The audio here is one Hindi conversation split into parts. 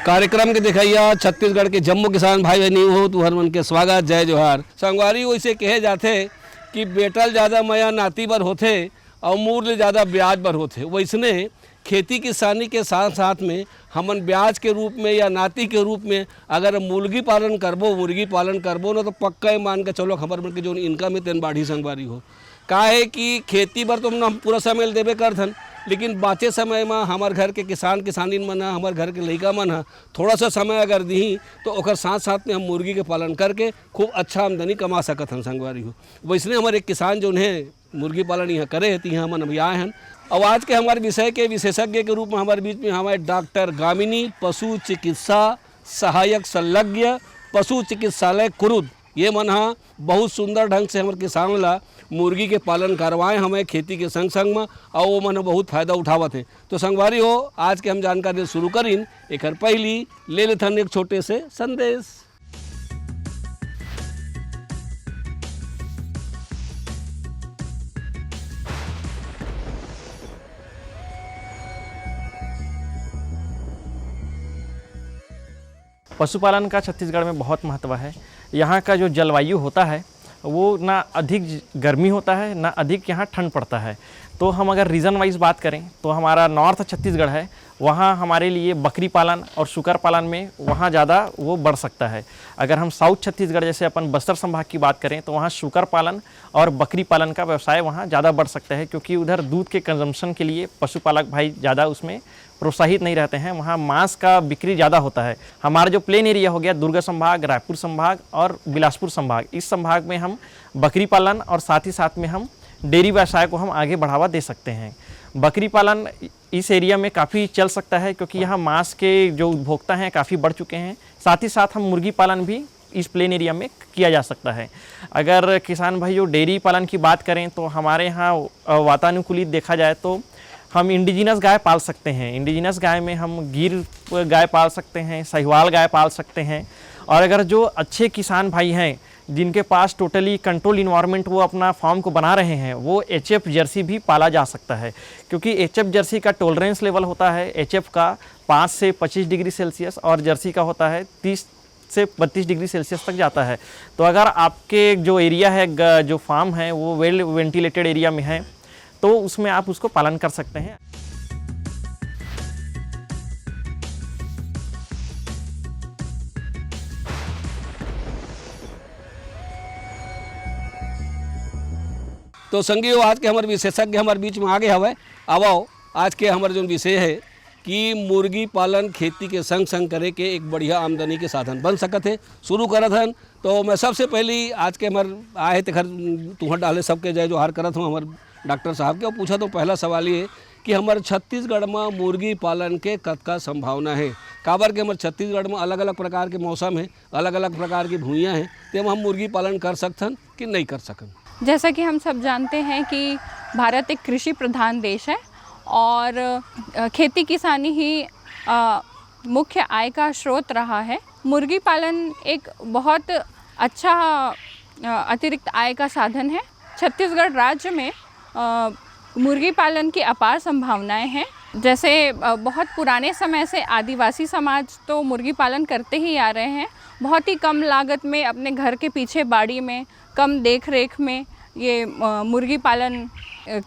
कार्यक्रम के दिखैया छत्तीसगढ़ के जम्मू किसान भाई बहनी हो तुहर मन के स्वागत जय जोहार। संगवारी वैसे कहे जाते कि बेटल ज़्यादा मया नाती बर होते और मूल्य ज़्यादा ब्याज बर होते। वैसने खेती किसानी के साथ साथ में हमन ब्याज के रूप में या नाती के रूप में अगर मुर्गी पालन करबो ना तो पक्का मान के चलो खबर मन के जो इनकम है तेन बाढ़ी संगवारी हो। काहे कि खेती बर तो हम पूरा समय देवे करथन, लेकिन बाचे समय में हमारे घर के किसानी मन हमारे घर के लड़का मन थोड़ा सा समय अगर दी तो ओकर साथ साथ में हम मुर्गी के पालन करके खूब अच्छा आमदनी कमा सकत हन संगवारी हो। वैसने हमारे एक किसान जो है मुर्गी पालन यहाँ करे तो यहाँ हम अभी आए हैं। और आज के हमारे विषय के विशेषज्ञ के रूप में हमारे बीच में हमारे डॉक्टर गामिनी पशु चिकित्सा सहायक संलग्न पशु चिकित्सालय कुरुद ये मन बहुत सुंदर ढंग से हमारे किसान ला मुर्गी के पालन करवाएं हमें खेती के संग संग में और वो मन बहुत फायदा उठावत है। तो संगवारी हो आज के हम जानकारी शुरू करीन एक पहली ले लेथन एक छोटे से संदेश। पशुपालन का छत्तीसगढ़ में बहुत महत्व है। यहाँ का जो जलवायु होता है वो ना अधिक गर्मी होता है ना अधिक यहाँ ठंड पड़ता है। तो हम अगर रीजन वाइज बात करें तो हमारा नॉर्थ छत्तीसगढ़ है, वहाँ हमारे लिए बकरी पालन और सुकर पालन में वहाँ ज़्यादा वो बढ़ सकता है। अगर हम साउथ छत्तीसगढ़ जैसे अपन बस्तर संभाग की बात करें तो वहाँ सुकर पालन और बकरी पालन का व्यवसाय वहाँ ज़्यादा बढ़ सकता है, क्योंकि उधर दूध के कंजम्पशन के लिए पशुपालक भाई ज़्यादा उसमें प्रोत्साहित नहीं रहते हैं, वहाँ मांस का बिक्री ज़्यादा होता है। हमारा जो प्लेन एरिया हो गया दुर्ग संभाग, रायपुर संभाग और बिलासपुर संभाग, इस संभाग में हम बकरी पालन और साथ ही साथ में हम डेयरी व्यवसाय को हम आगे बढ़ावा दे सकते हैं। बकरी पालन इस एरिया में काफ़ी चल सकता है क्योंकि यहाँ मांस के जो उपभोक्ता हैं काफ़ी बढ़ चुके हैं। साथ ही साथ हम मुर्गी पालन भी इस प्लेन एरिया में किया जा सकता है। अगर किसान भाइयों डेयरी पालन की बात करें तो हमारे यहाँ वातानुकूलित देखा जाए तो हम इंडिजिनस गाय पाल सकते हैं। इंडिजिनस गाय में हम गिर गाय पाल सकते हैं, साहिवाल गाय पाल सकते हैं। और अगर जो अच्छे किसान भाई हैं जिनके पास टोटली कंट्रोल इन्वायरमेंट वो अपना फार्म को बना रहे हैं वो HF जर्सी भी पाला जा सकता है, क्योंकि HF जर्सी का टॉलरेंस लेवल होता है HF का 5 से 25 डिग्री सेल्सियस और जर्सी का होता है 30 से 32 डिग्री सेल्सियस तक जाता है। तो अगर आपके जो एरिया है जो फार्म है वो वेल वेंटिलेटेड एरिया में है तो उसमें आप उसको पालन कर सकते हैं। तो संगियो आज के हमारे विशेषज्ञ हमारे बीच में आगे हवे आवो। आज के हमारे जो विषय है कि मुर्गी पालन खेती के संग संग करे के एक बढ़िया आमदनी के साधन बन सकत है, शुरू करत हन। तो मैं सबसे पहली आज के हमारे आए थे घर तुहर डाले सबके जय जोहार करत हूँ हमारे डॉक्टर साहब के। और पूछा तो पहला सवाल ये कि हमारे छत्तीसगढ़ में मुर्गी पालन के कतका संभावना है। काबर के हमारे छत्तीसगढ़ में अलग अलग प्रकार के मौसम है, अलग अलग प्रकार की भूइयाँ हैं, तो हम मुर्गी पालन कर सकथन कि नहीं कर सकन। जैसा कि हम सब जानते हैं कि भारत एक कृषि प्रधान देश है और खेती किसानी ही मुख्य आय का स्रोत रहा है। मुर्गी पालन एक बहुत अच्छा अतिरिक्त आय का साधन है। छत्तीसगढ़ राज्य में मुर्गी पालन की अपार संभावनाएं हैं। जैसे बहुत पुराने समय से आदिवासी समाज तो मुर्गी पालन करते ही आ रहे हैं। बहुत ही कम लागत में अपने घर के पीछे बाड़ी में कम देख रेख में ये मुर्गी पालन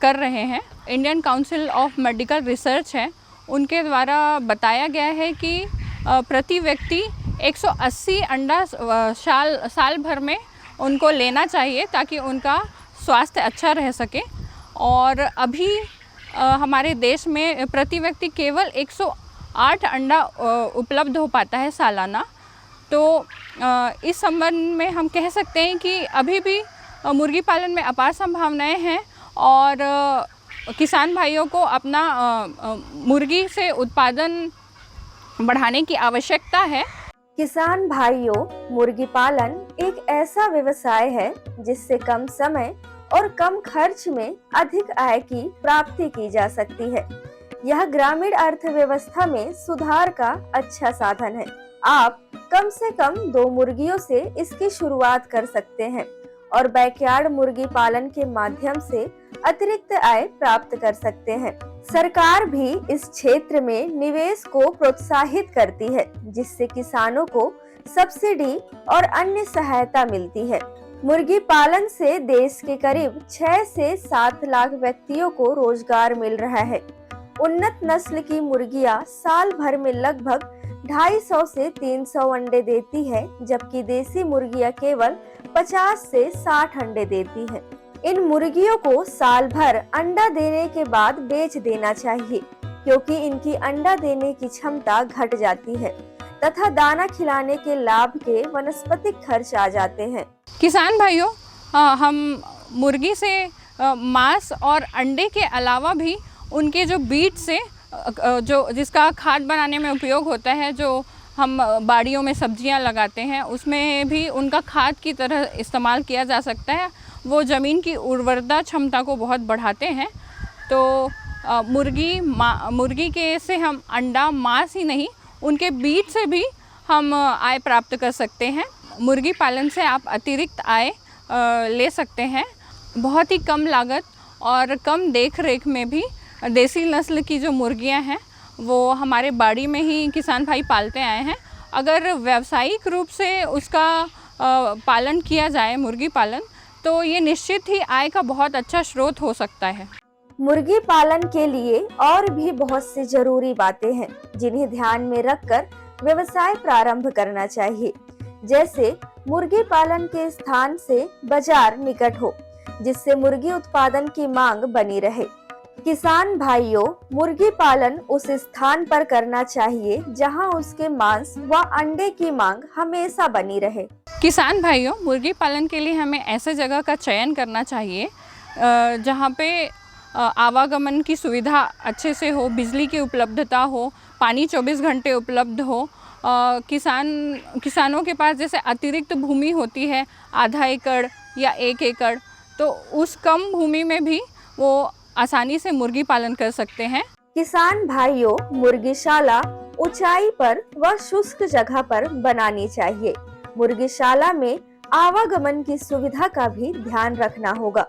कर रहे हैं। Indian council of medical research है, उनके द्वारा बताया गया है कि प्रति व्यक्ति 180 अंडा साल भर में उनको लेना चाहिए ताकि उनका स्वास्थ्य अच्छा रह सके। और अभी हमारे देश में प्रति व्यक्ति केवल 108 अंडा उपलब्ध हो पाता है सालाना। तो इस संबंध में हम कह सकते हैं कि अभी भी मुर्गी पालन में अपार संभावनाएं हैं और किसान भाइयों को अपना मुर्गी से उत्पादन बढ़ाने की आवश्यकता है। किसान भाइयों, मुर्गी पालन एक ऐसा व्यवसाय है जिससे कम समय और कम खर्च में अधिक आय की प्राप्ति की जा सकती है। यह ग्रामीण अर्थव्यवस्था में सुधार का अच्छा साधन है। आप कम से कम 2 मुर्गियों से इसकी शुरुआत कर सकते हैं और बैकयार्ड मुर्गी पालन के माध्यम से अतिरिक्त आय प्राप्त कर सकते हैं। सरकार भी इस क्षेत्र में निवेश को प्रोत्साहित करती है, जिससे किसानों को सब्सिडी और अन्य सहायता मिलती है। मुर्गी पालन से देश के करीब 6 से 7 लाख व्यक्तियों को रोजगार मिल रहा है। उन्नत नस्ल की मुर्गियां साल भर में लगभग 250 से 300 अंडे देती है, जबकि देसी मुर्गियां केवल 50 से 60 अंडे देती है। इन मुर्गियों को साल भर अंडा देने के बाद बेच देना चाहिए, क्योंकि इनकी अंडा देने की क्षमता घट जाती है तथा दाना खिलाने के लाभ के वनस्पतिक खर्च आ जाते हैं। किसान भाइयों, हम मुर्गी से मांस और अंडे के अलावा भी उनके जो बीट से जो जिसका खाद बनाने में उपयोग होता है, जो हम बाड़ियों में सब्जियां लगाते हैं, उसमें भी उनका खाद की तरह इस्तेमाल किया जा सकता है। वो ज़मीन की उर्वरता क्षमता को बहुत बढ़ाते हैं। तो मुर्गी के से हम अंडा मांस ही नहीं, उनके बीट से भी हम आय प्राप्त कर सकते हैं। मुर्गी पालन से आप अतिरिक्त आय ले सकते हैं। बहुत ही कम लागत और कम देख रेख में भी देसी नस्ल की जो मुर्गियां हैं वो हमारे बाड़ी में ही किसान भाई पालते आए हैं। अगर व्यावसायिक रूप से उसका पालन किया जाए, मुर्गी पालन, तो ये निश्चित ही आय का बहुत अच्छा स्रोत हो सकता है। मुर्गी पालन के लिए और भी बहुत सी जरूरी बातें हैं जिन्हें ध्यान में रखकर व्यवसाय प्रारंभ करना चाहिए। जैसे मुर्गी पालन के स्थान से बाजार निकट हो, जिससे मुर्गी उत्पादन की मांग बनी रहे। किसान भाइयों, मुर्गी पालन उस स्थान पर करना चाहिए जहां उसके मांस व अंडे की मांग हमेशा बनी रहे। किसान भाइयों, मुर्गी पालन के लिए हमें ऐसे जगह का चयन करना चाहिए जहां पे आवागमन की सुविधा अच्छे से हो, बिजली की उपलब्धता हो, पानी 24 घंटे उपलब्ध हो। किसानों के पास जैसे अतिरिक्त भूमि होती है, आधा एकड़ या 1 एकड़, तो उस कम भूमि में भी वो आसानी से मुर्गी पालन कर सकते हैं। किसान भाइयों, मुर्गीशाला ऊंचाई पर व शुष्क जगह पर बनानी चाहिए। मुर्गीशाला में आवागमन की सुविधा का भी ध्यान रखना होगा।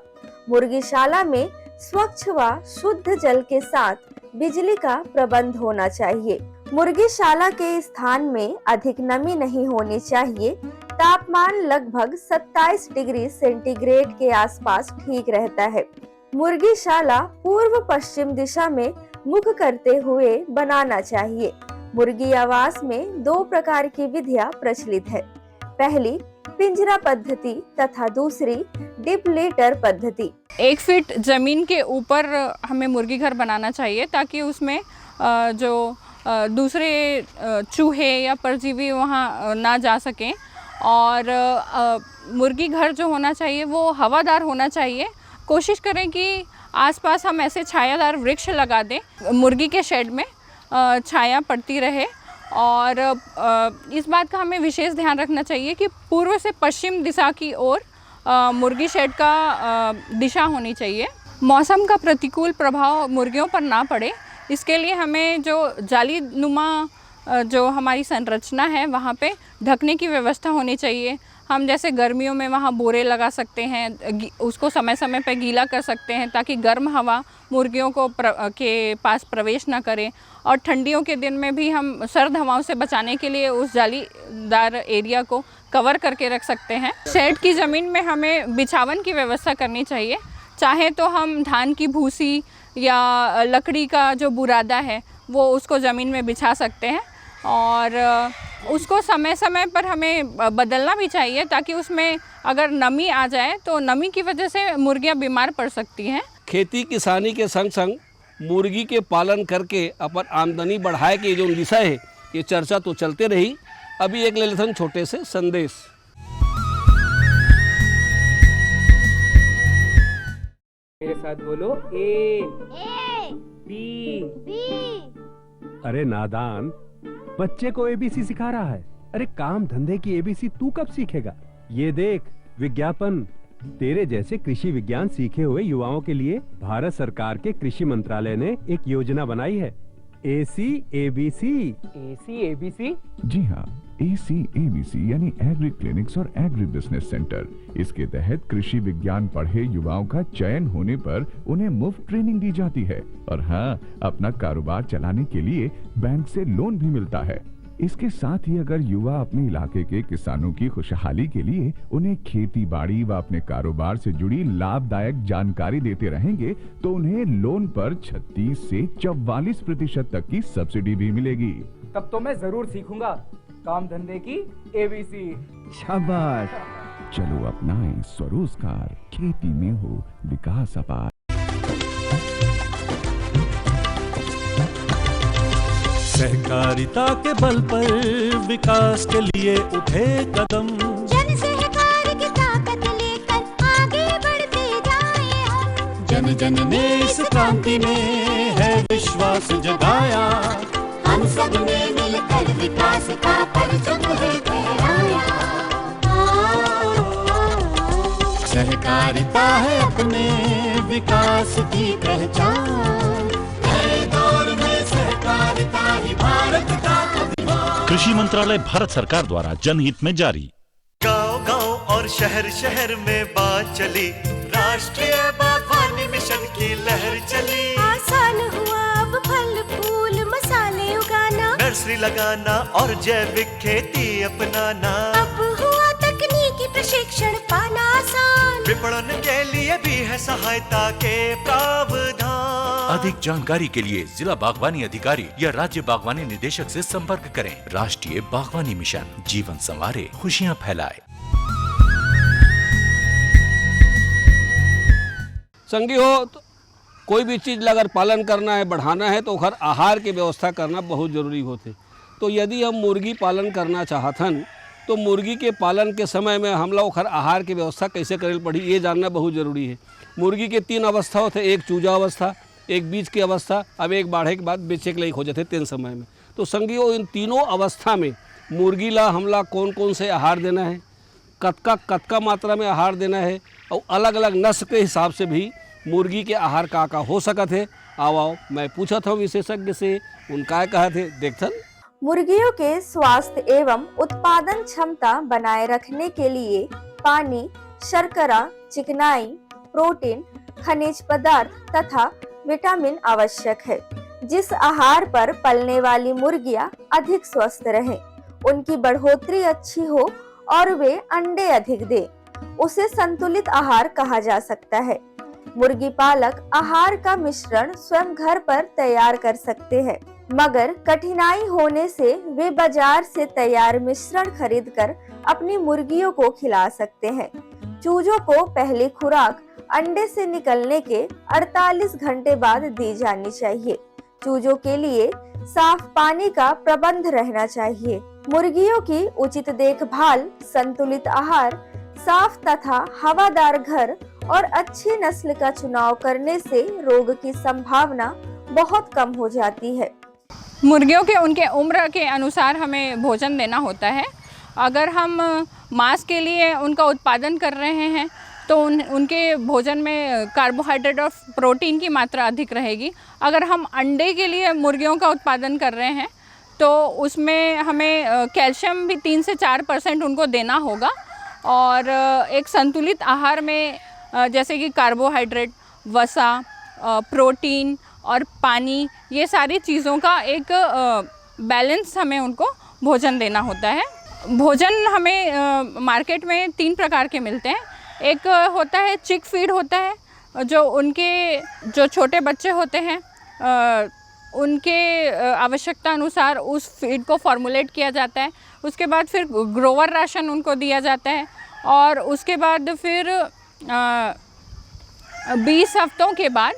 मुर्गीशाला में स्वच्छ व शुद्ध जल के साथ बिजली का प्रबंध होना चाहिए। मुर्गीशाला के स्थान में अधिक नमी नहीं होनी चाहिए। तापमान लगभग 27 डिग्री सेंटीग्रेड के आसपास ठीक रहता है। मुर्गीशाला पूर्व पश्चिम दिशा में मुख करते हुए बनाना चाहिए। मुर्गी आवास में 2 प्रकार की विधियां प्रचलित है। पहली पिंजरा पद्धति तथा दूसरी डिप लिटर पद्धति। 1 फीट जमीन के ऊपर हमें मुर्गी घर बनाना चाहिए ताकि उसमें जो दूसरे चूहे या परजीवी वहाँ ना जा सकें। और मुर्गी घर जो होना चाहिए वो हवादार होना चाहिए। कोशिश करें कि आसपास हम ऐसे छायादार वृक्ष लगा दें, मुर्गी के शेड में छाया पड़ती रहे। और इस बात का हमें विशेष ध्यान रखना चाहिए कि पूर्व से पश्चिम दिशा की ओर मुर्गी शेड का दिशा होनी चाहिए। मौसम का प्रतिकूल प्रभाव मुर्गियों पर ना पड़े, इसके लिए हमें जो जाली नुमा जो हमारी संरचना है वहाँ पे ढकने की व्यवस्था होनी चाहिए। हम जैसे गर्मियों में वहाँ बोरे लगा सकते हैं, उसको समय समय पर गीला कर सकते हैं ताकि गर्म हवा मुर्गियों को के पास प्रवेश ना करे। और ठंडियों के दिन में भी हम सर्द हवाओं से बचाने के लिए उस जालीदार एरिया को कवर करके रख सकते हैं। शेड की ज़मीन में हमें बिछावन की व्यवस्था करनी चाहिए। चाहे तो हम धान की भूसी या लकड़ी का जो बुरादा है वो उसको ज़मीन में बिछा सकते हैं। और उसको समय समय पर हमें बदलना भी चाहिए ताकि उसमें अगर नमी आ जाए तो नमी की वजह से मुर्गियां बीमार पड़ सकती हैं। खेती किसानी के संग संग मुर्गी के पालन करके अपन आमदनी बढ़ाए के जो दिशा है, ये चर्चा तो चलते रही। अभी एक ले लेते हैं छोटे से संदेश। मेरे साथ बोलो ए बी। अरे नादान, बच्चे को एबीसी सिखा रहा है। अरे काम धंधे की एबीसी तू कब सीखेगा? ये देख विज्ञापन। तेरे जैसे कृषि विज्ञान सीखे हुए युवाओं के लिए भारत सरकार के कृषि मंत्रालय ने एक योजना बनाई है। AC ABC। AC ABC? जी हाँ, ACABC यानी एग्री क्लिनिक्स और एग्री बिजनेस सेंटर। इसके तहत कृषि विज्ञान पढ़े युवाओं का चयन होने पर उन्हें मुफ्त ट्रेनिंग दी जाती है और हाँ, अपना कारोबार चलाने के लिए बैंक से लोन भी मिलता है। इसके साथ ही अगर युवा अपने इलाके के किसानों की खुशहाली के लिए उन्हें खेती बाड़ी व अपने कारोबार से जुड़ी लाभदायक जानकारी देते रहेंगे तो उन्हें लोन पर 36 से 44% तक की सब्सिडी भी मिलेगी। तब तो मैं जरूर सीखूंगा काम धंधे की ABC। शाबाश, चलो अपनाएं स्वरोजगार, खेती में हो विकास अपार। सहकारिता के बल पर विकास के लिए उठे कदम, जन सहकार की ताकत लेकर आगे बढ़ते जाएं हम। जन जन ने इस क्रांति में है विश्वास जगाया, हम सब ने मिलकर विकास का परचम है फहराया। सहकारिता है अपने विकास की पहचान, नए दौर में सहकारिता ही भारत का अभिमान। कृषि मंत्रालय भारत सरकार द्वारा जनहित में जारी। गांव-गांव और शहर शहर में बात चली, राष्ट्रीय बागवानी मिशन की लहर चली। आसान हुआ अब फल फूल मसाले उगाना, नर्सरी लगाना और जैविक खेती अपनाना। अब हुआ तकनीकी प्रशिक्षण पाना आसान, विपणन के लिए भी है सहायता के प्रावधान। अधिक जानकारी के लिए जिला बागवानी अधिकारी या राज्य बागवानी निदेशक से संपर्क करें। राष्ट्रीय बागवानी मिशन, जीवन संवारे, खुशियां फैलाए। संगी हो तो कोई भी चीज़ अगर पालन करना है, बढ़ाना है तो ओखर आहार के व्यवस्था करना बहुत ज़रूरी होते। तो यदि हम मुर्गी पालन करना चाहतन तो मुर्गी के पालन के समय में हम लोग ओखर आहार के व्यवस्था कैसे करे पड़ी, ये जानना बहुत ज़रूरी है। मुर्गी के 3 अवस्था होते, एक चूजा अवस्था, एक बीज की अवस्था, अब एक बाढ़े के बाद बेचे के लायक हो जाते 3 समय में। तो संगी हो इन तीनों अवस्था में मुर्गी ला हमला कौन कौन से आहार देना है, कतका मात्रा में आहार देना है और अलग अलग नस्ल के हिसाब से भी मुर्गी के आहार का हो सकत है। आओ मैं पूछा था विशेषज्ञ से, उनका कहा थे देखथन। मुर्गियों के स्वास्थ्य एवं उत्पादन क्षमता बनाए रखने के लिए पानी, शर्करा, चिकनाई, प्रोटीन, खनिज पदार्थ तथा विटामिन आवश्यक है। जिस आहार पर पलने वाली मुर्गियां अधिक स्वस्थ रहें, उनकी बढ़ोतरी अच्छी हो और वे अंडे अधिक दें, उसे संतुलित आहार कहा जा सकता है। मुर्गी पालक आहार का मिश्रण स्वयं घर पर तैयार कर सकते हैं, मगर कठिनाई होने से वे बाजार से तैयार मिश्रण खरीदकर अपनी मुर्गियों को खिला सकते हैं। चूजों को पहली खुराक अंडे से निकलने के 48 घंटे बाद दी जानी चाहिए। चूजों के लिए साफ पानी का प्रबंध रहना चाहिए। मुर्गियों की उचित देखभाल, संतुलित आहार, साफ तथा हवादार घर और अच्छी नस्ल का चुनाव करने से रोग की संभावना बहुत कम हो जाती है। मुर्गियों के उनके उम्र के अनुसार हमें भोजन देना होता है। अगर हम मांस के लिए उनका उत्पादन कर रहे हैं तो उनके भोजन में कार्बोहाइड्रेट और प्रोटीन की मात्रा अधिक रहेगी। अगर हम अंडे के लिए मुर्गियों का उत्पादन कर रहे हैं तो उसमें हमें कैल्शियम भी 3 से 4% उनको देना होगा। और एक संतुलित आहार में जैसे कि कार्बोहाइड्रेट, वसा, प्रोटीन और पानी, ये सारी चीज़ों का एक बैलेंस हमें उनको भोजन देना होता है। भोजन हमें मार्केट में 3 प्रकार के मिलते हैं। एक होता है चिक फीड होता है, जो छोटे बच्चे होते हैं उनके आवश्यकता अनुसार उस फीड को फॉर्मुलेट किया जाता है। उसके बाद फिर ग्रोवर राशन उनको दिया जाता है और उसके बाद फिर 20 हफ्तों के बाद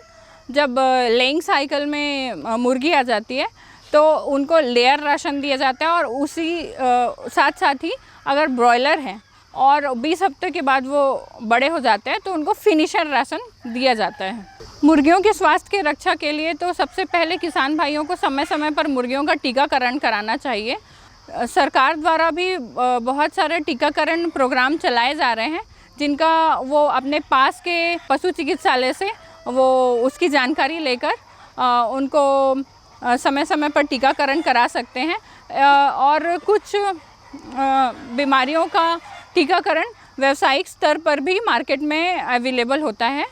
जब लेइंग साइकिल में मुर्गी आ जाती है तो उनको लेयर राशन दिया जाता है। और उसी साथ साथ ही अगर ब्रॉयलर हैं और 20 हफ्ते के बाद वो बड़े हो जाते हैं तो उनको फिनिशर राशन दिया जाता है। मुर्गियों के स्वास्थ्य के रक्षा के लिए तो सबसे पहले किसान भाइयों को समय समय पर मुर्गियों का टीकाकरण कराना चाहिए। सरकार द्वारा भी बहुत सारे टीकाकरण प्रोग्राम चलाए जा रहे हैं जिनका वो अपने पास के पशु चिकित्सालय से वो उसकी जानकारी लेकर उनको समय समय पर टीकाकरण करा सकते हैं और कुछ बीमारियों का टीकाकरण व्यावसायिक स्तर पर भी मार्केट में अवेलेबल होता है।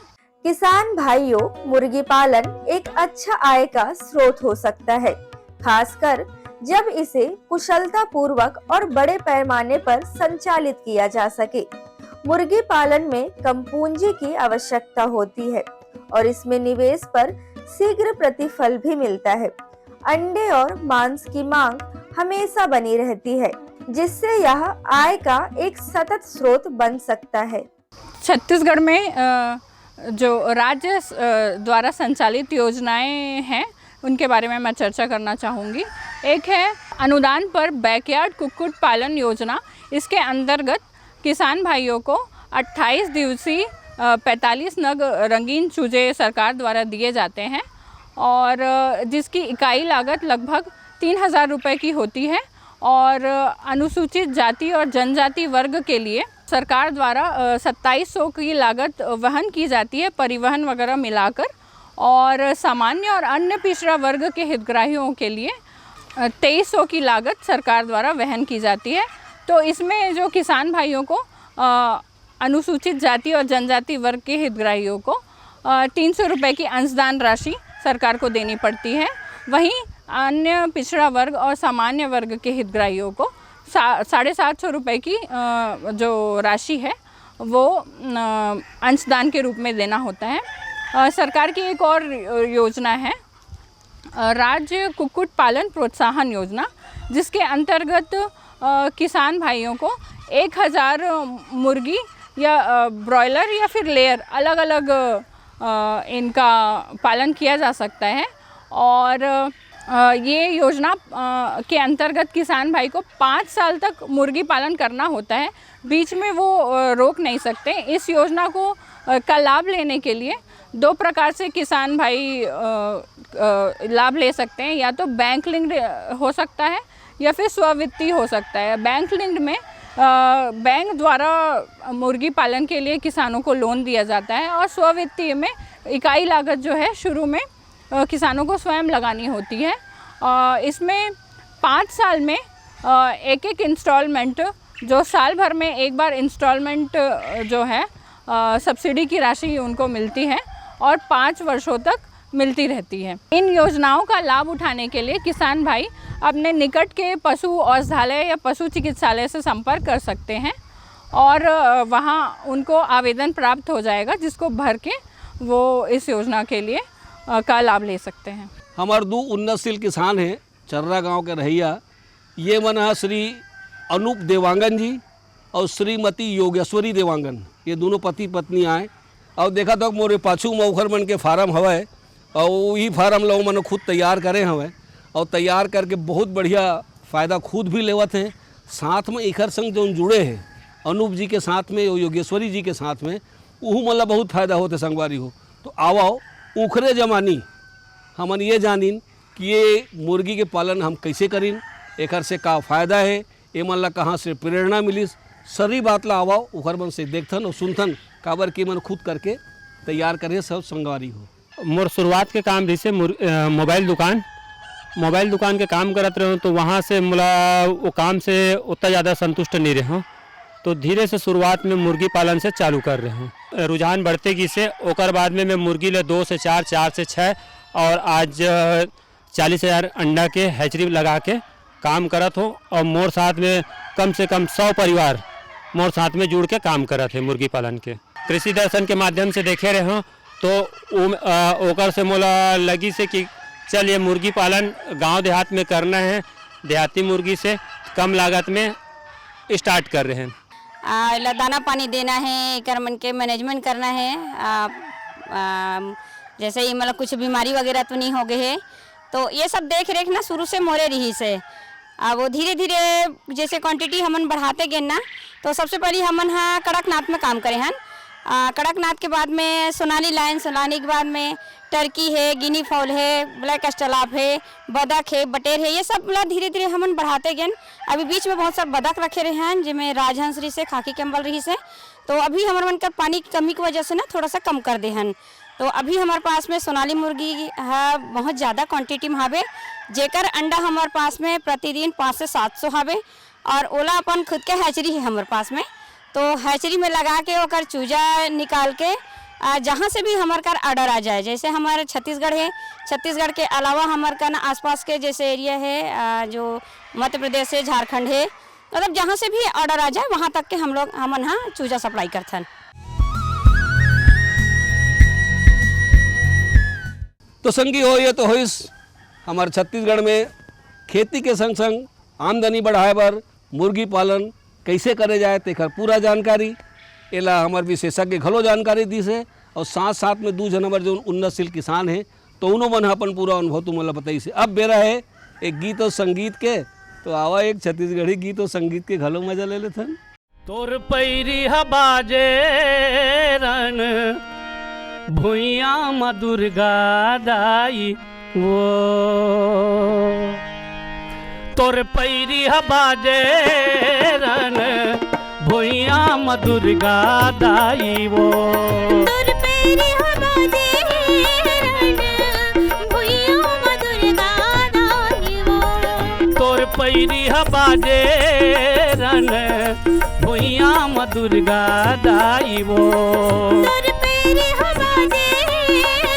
किसान भाइयों, मुर्गी पालन एक अच्छा आय का स्रोत हो सकता है, खासकर जब इसे कुशलता पूर्वक और बड़े पैमाने पर संचालित किया जा सके। मुर्गी पालन में कम पूंजी की आवश्यकता होती है और इसमें निवेश पर शीघ्र प्रतिफल भी मिलता है। अंडे और मांस की मांग हमेशा बनी रहती है, जिससे यह आय का एक सतत स्रोत बन सकता है। छत्तीसगढ़ में जो राज्य द्वारा संचालित योजनाएं हैं उनके बारे में मैं चर्चा करना चाहूँगी। एक है अनुदान पर बैकयार्ड कुक्कुट पालन योजना। इसके अंतर्गत किसान भाइयों को 28 दिवसीय 45 नग रंगीन चूजे सरकार द्वारा दिए जाते हैं और जिसकी इकाई लागत लगभग 3,000 रुपये की होती है और अनुसूचित जाति और जनजाति वर्ग के लिए सरकार द्वारा 2700 की लागत वहन की जाती है, परिवहन वगैरह मिलाकर, और सामान्य और अन्य पिछड़ा वर्ग के हितग्राहियों के लिए 2300 की लागत सरकार द्वारा वहन की जाती है। तो इसमें जो किसान भाइयों को अनुसूचित जाति और जनजाति वर्ग के हितग्राहियों को 300 रुपये की अंशदान राशि सरकार को देनी पड़ती है। वहीं अन्य पिछड़ा वर्ग और सामान्य वर्ग के हितग्राहियों को 750 रुपये की जो राशि है वो अंशदान के रूप में देना होता है। सरकार की एक और योजना है राज्य कुक्कुट पालन प्रोत्साहन योजना, जिसके अंतर्गत किसान भाइयों को 1000 मुर्गी या ब्रॉयलर या फिर लेयर अलग अलग इनका पालन किया जा सकता है और ये योजना के अंतर्गत किसान भाई को 5 साल तक मुर्गी पालन करना होता है, बीच में वो रोक नहीं सकते। इस योजना को का लाभ लेने के लिए 2 प्रकार से किसान भाई लाभ ले सकते हैं, या तो बैंक लिंक्ड हो सकता है या फिर स्ववित्तीय हो सकता है। बैंक लिंक्ड में बैंक द्वारा मुर्गी पालन के लिए किसानों को लोन दिया जाता है और स्ववित्तीय में इकाई लागत जो है शुरू में किसानों को स्वयं लगानी होती है। इसमें 5 साल में एक इंस्टॉलमेंट जो साल भर में एक बार इंस्टॉलमेंट जो है सब्सिडी की राशि उनको मिलती है और 5 वर्षों तक मिलती रहती है। इन योजनाओं का लाभ उठाने के लिए किसान भाई अपने निकट के पशु औषधालय या पशु चिकित्सालय से संपर्क कर सकते हैं और वहां उनको आवेदन प्राप्त हो जाएगा, जिसको भर के वो इस योजना के लिए का लाभ ले सकते हैं। हमारे 2 उन्नतशील किसान हैं चर्रा गांव के रहिया। ये मन है श्री अनूप देवांगन जी और श्रीमती योगेश्वरी देवांगन। ये दोनों पति पत्नी आए और देखा तो मोरे पाछू मऊखर मन के फार्म हवे और वही फार्म लोग मन खुद तैयार करे हवे और तैयार करके बहुत बढ़िया फ़ायदा खुद भी लेवत हैं। साथ में एकर संग जो जुड़े हैं अनूप जी के साथ में योगेश्वरी जी के साथ में वह मतलब बहुत फ़ायदा होते संगवारी हो। तो आओ उखरे जमानी हमन ये जानिन कि ये मुर्गी के पालन हम कैसे करीन, एकर से का फ़ायदा है, ये मन ला कहाँ से प्रेरणा मिलिस, सारी बात ला आवा उखर मन से देखथन और सुनथन काबर की मन खुद करके तैयार करे सब संगवारी हो। मोर शुरुआत के काम जैसे मोबाइल दुकान के काम करत रहो, तो वहाँ से मोला वो काम से उतना ज़्यादा संतुष्ट नहीं रहो, तो धीरे से शुरुआत में मुर्गी पालन से चालू कर रहे हैं। रुझान बढ़ते की से ओकर बाद में मैं मुर्गी ले 2 से 4, 4 से 6 और आज 40,000 अंडा के हैचरी लगा के काम करत हो और मोर साथ में कम से कम 100 परिवार मोर साथ में जुड़ के काम करत है मुर्गी पालन के। कृषि दर्शन के माध्यम से देखे रहे हो तो ओकर से मोला लगी से कि चल ये मुर्गी पालन गांव देहात में करना है, देहाती मुर्गी से कम लागत में स्टार्ट कर रहे हैं। दाना पानी देना है, एकर मन के मैनेजमेंट करना है। जैसे ही मतलब कुछ बीमारी वगैरह तो नहीं हो गए है, तो ये सब देख रेख ना शुरू से मोरे रही से। वो धीरे धीरे जैसे क्वांटिटी हमन बढ़ाते गए ना, तो सबसे पहले हमन कड़कनाथ में काम करे हैं। कड़कनाथ के बाद में सोनाली लाइन, सोनाली के बाद में टर्की है, गिनी फॉल है, ब्लैक एस्टलाप है, बदक है, बटेर है, ये सब धीरे धीरे हमन बढ़ाते गए। अभी बीच में बहुत सब बदक रखे रहे हैं, जिसमें राजहंस रही से, खाकी कैम्बल रही से, तो अभी हमारे मन कर पानी की कमी की वजह से ना थोड़ा सा कम कर दे हन। तो अभी हमारे पास में सोनाली मुर्गी है बहुत ज़्यादा क्वांटिटी में हवे, जेकर अंडा हमारे पास में प्रतिदिन 500 से 700 हवे। और ओला अपन खुद के हैचरी है हमारे पास में, तो हैचरी में लगा के ओकर चूजा निकाल के जहाँ से भी हमारे का ऑर्डर आ जाए, जैसे हमारे छत्तीसगढ़ है, छत्तीसगढ़ के अलावा हमारे का ना आसपास के जैसे एरिया है जो मध्य प्रदेश है, झारखंड है, मतलब जहाँ से भी ऑर्डर आ जाए वहाँ तक के हम लोग हमन यहाँ चूजा सप्लाई करथन। तो संगी हो ये तो होइस हमारे छत्तीसगढ़ में खेती के संग संग आमदनी बढ़ाए बर मुर्गी पालन कैसे करे जाए तेकर पूरा जानकारी एला हमार विशेषज्ञ घलो जानकारी दी से, और साथ साथ में 2 हमारे जो उन्नतशील किसान हैं तो उन्हों मन अपन पूरा अनुभव तुमला बताई से। अब बेरा है एक गीत और संगीत के, तो आवा एक छत्तीसगढ़ी गीत और संगीत के घलो मजा ले लेथन। तोर पैरी हबाजे रन भुइया दुर्गा दाई वो, तोर पैरी हबाजे रन भुइया दुर्गा दाई वो, तोर पैरी हबाजे रन भुइया दुर्गा दाई वो, तोर पैरी हबाजे रन भुइया दुर्गा दाई वो, तोर पैरी हबाजे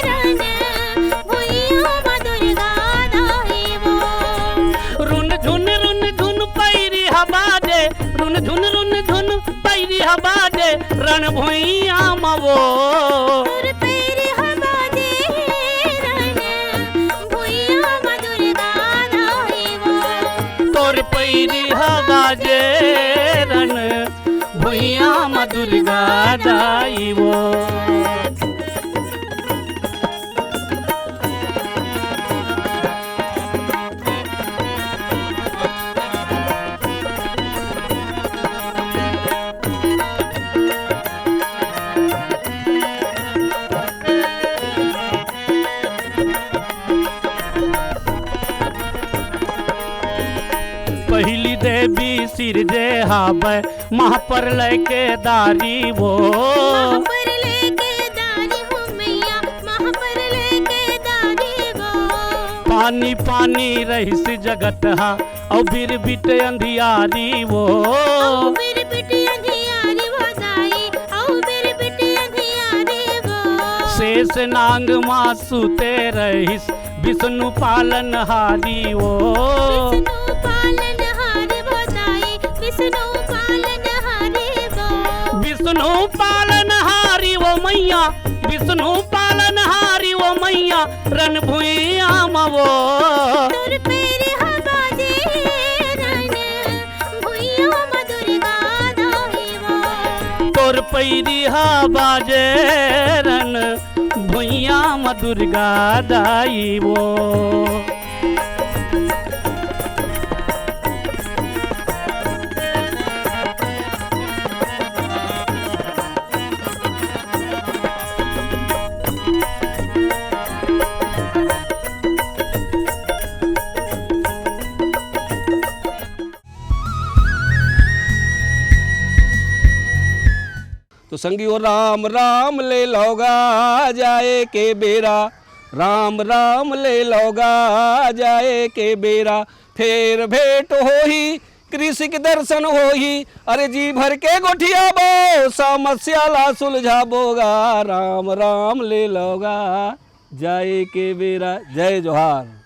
रन भुइया दुर्गा दाई वो, रुन झुन पैरी हबाजे, रुन झुन पैरी हबाजे रण भुइया वो, तोर पैरी हबाजे रन भुइया दुर्गा दाई वो, तोर पैरी हबाजे रन भुइया दुर्गा दाई वो। पहली देवी सिर जे हावे महाप्रलय के दारी वो, महाप्रलय के दारी हो मैया, महाप्रलय के दारी वो, पानी पानी रहिस जगत हा और बिर बिट अंधियारी वो, बिर बिट अंधियारी वो दाई, औ बिर बिट अंधियारी वो, शेष नांग मासुते रहिस विष्णु पालन हारी वो, विष्णु पालन हारी वो दाई, विष्णु पालन हारी वो, विष्णु पालन हारी वो मैया, विष्णु पालन हारी वो मैया रन भुइया वो, तोर पैरी हबाजे रन भुइया दुर्गा दाई वो, तोर पैरी हबाजे रन भुइया दुर्गा दाई वो। तो संगी हो राम राम ले लौगा जाए के बेरा, राम राम ले लौगा जाए के बेरा, फेर भेंट होही कृषि के दर्शन होही, अरे जी भर के गोठिया बो समस्या ला सुलझाबोगा, राम राम ले लौगा जाए के बेरा। जय जोहार।